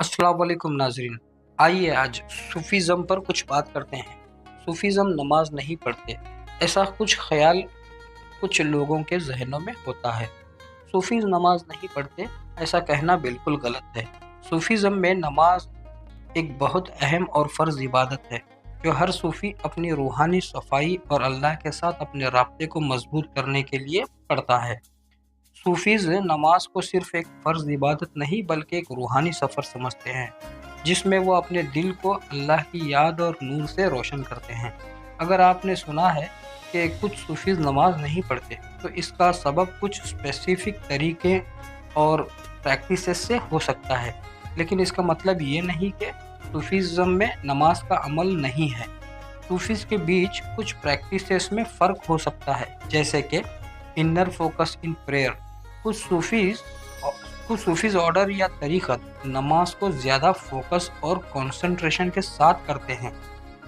अस्सलाम वालेकुम नाजरीन। आइए आज सूफीज़म पर कुछ बात करते हैं। सूफीज़म नमाज नहीं पढ़ते, ऐसा कुछ ख्याल कुछ लोगों के जहनों में होता है। सूफीज़ नमाज नहीं पढ़ते, ऐसा कहना बिल्कुल गलत है। सूफीज़म में नमाज एक बहुत अहम और फ़र्ज़ इबादत है जो हर सूफ़ी अपनी रूहानी सफाई और अल्लाह के साथ अपने राब्ते को मजबूत करने के लिए पढ़ता है। सूफीज़ नमाज को सिर्फ़ एक फ़र्ज़ इबादत नहीं बल्कि एक रूहानी सफ़र समझते हैं, जिसमें वो अपने दिल को अल्लाह की याद और नूर से रोशन करते हैं। अगर आपने सुना है कि कुछ सूफीज़ नमाज नहीं पढ़ते, तो इसका सबब कुछ स्पेसिफ़िक तरीके और प्रैक्टिसेस से हो सकता है, लेकिन इसका मतलब ये नहीं कि सूफीज़म में नमाज का अमल नहीं है। सूफीज़ के बीच कुछ प्रैक्टिसेस में फ़र्क हो सकता है, जैसे कि इनर फोकस इन प्रेयर। कुछ सूफीज़ कुछ सूफीज़ ऑर्डर या तरीक़त नमाज को ज़्यादा फोकस और कंसंट्रेशन के साथ करते हैं।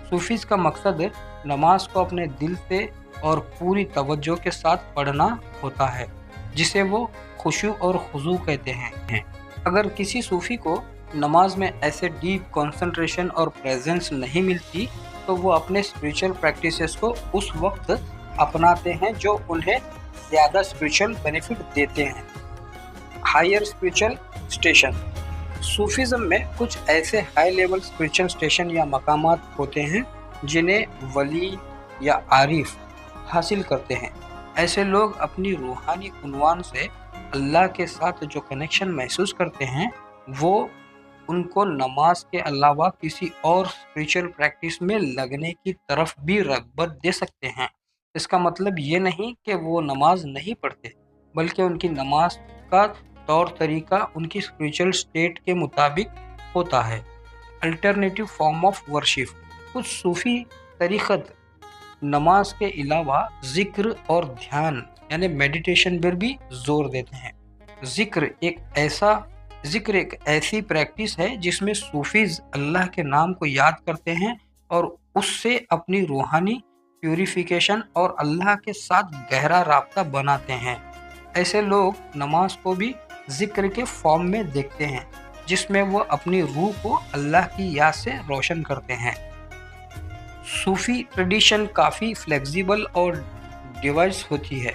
सूफीज़ का मकसद नमाज को अपने दिल से और पूरी तवज्जो के साथ पढ़ना होता है, जिसे वो खुशू और खुजू कहते हैं। अगर किसी सूफ़ी को नमाज में ऐसे डीप कंसंट्रेशन और प्रेजेंस नहीं मिलती, तो वो अपने स्पिरिचुअल प्रैक्टिसेस को उस वक्त अपनाते हैं जो उन्हें ज़्यादा स्पिरिचुअल बेनिफिट देते हैं। Higher spiritual station. सूफीज़म में कुछ ऐसे हाई लेवल स्पिरिचुअल स्टेशन या मकामात होते हैं जिन्हें वली या आरिफ हासिल करते हैं। ऐसे लोग अपनी रूहानी उन्वान से अल्लाह के साथ जो कनेक्शन महसूस करते हैं, वो उनको नमाज के अलावा किसी और स्पिरिचुअल प्रैक्टिस में लगने की तरफ भी रग़बत दे सकते हैं। इसका मतलब ये नहीं कि वो नमाज नहीं पढ़ते, बल्कि उनकी नमाज का तौर तरीका उनकी स्पिरिचुअल स्टेट के मुताबिक होता है। Alternative form of worship. कुछ सूफ़ी तरीक़त नमाज के अलावा ज़िक्र और ध्यान यानी मेडिटेशन पर भी जोर देते हैं। ज़िक्र एक ऐसी प्रैक्टिस है जिसमें सूफीज़ अल्लाह के नाम को याद करते हैं और उससे अपनी रूहानी प्यूरिफिकेशन और अल्लाह के साथ गहरा राब्ता बनाते हैं। ऐसे लोग नमाज को भी ज़िक्र के फॉर्म में देखते हैं, जिसमें वो अपनी रूह को अल्लाह की याद से रोशन करते हैं। सूफ़ी ट्रेडिशन काफ़ी फ्लेक्सिबल और डिवाइस होती है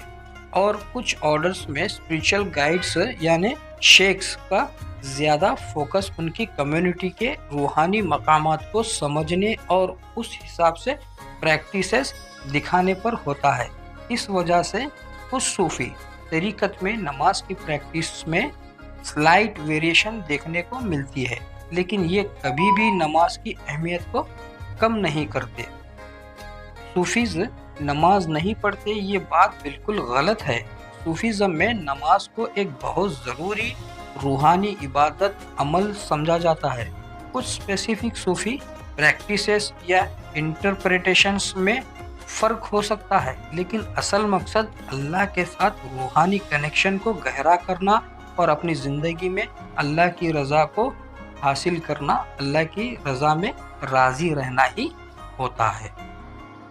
और कुछ ऑर्डर्स में स्पिरिचुअल गाइड्स यानी शेख्स का ज़्यादा फोकस उनकी कम्युनिटी के रूहानी मकामात को समझने और उस हिसाब से प्रैक्टिसेस दिखाने पर होता है। इस वजह से कुछ सूफ़ी तरीक़त में नमाज की प्रैक्टिस में स्लाइट वेरिएशन देखने को मिलती है, लेकिन ये कभी भी नमाज की अहमियत को कम नहीं करते। सूफीज़ नमाज नहीं पढ़ते, ये बात बिल्कुल गलत है। सूफीज़म में नमाज को एक बहुत ज़रूरी रूहानी इबादत अमल समझा जाता है। कुछ स्पेसिफिक सूफ़ी प्रैक्टिसेस या इंटरप्रिटेशंस में फ़र्क हो सकता है, लेकिन असल मकसद अल्लाह के साथ रूहानी कनेक्शन को गहरा करना और अपनी ज़िंदगी में अल्लाह की रज़ा को हासिल करना, अल्लाह की रज़ा में राज़ी रहना ही होता है।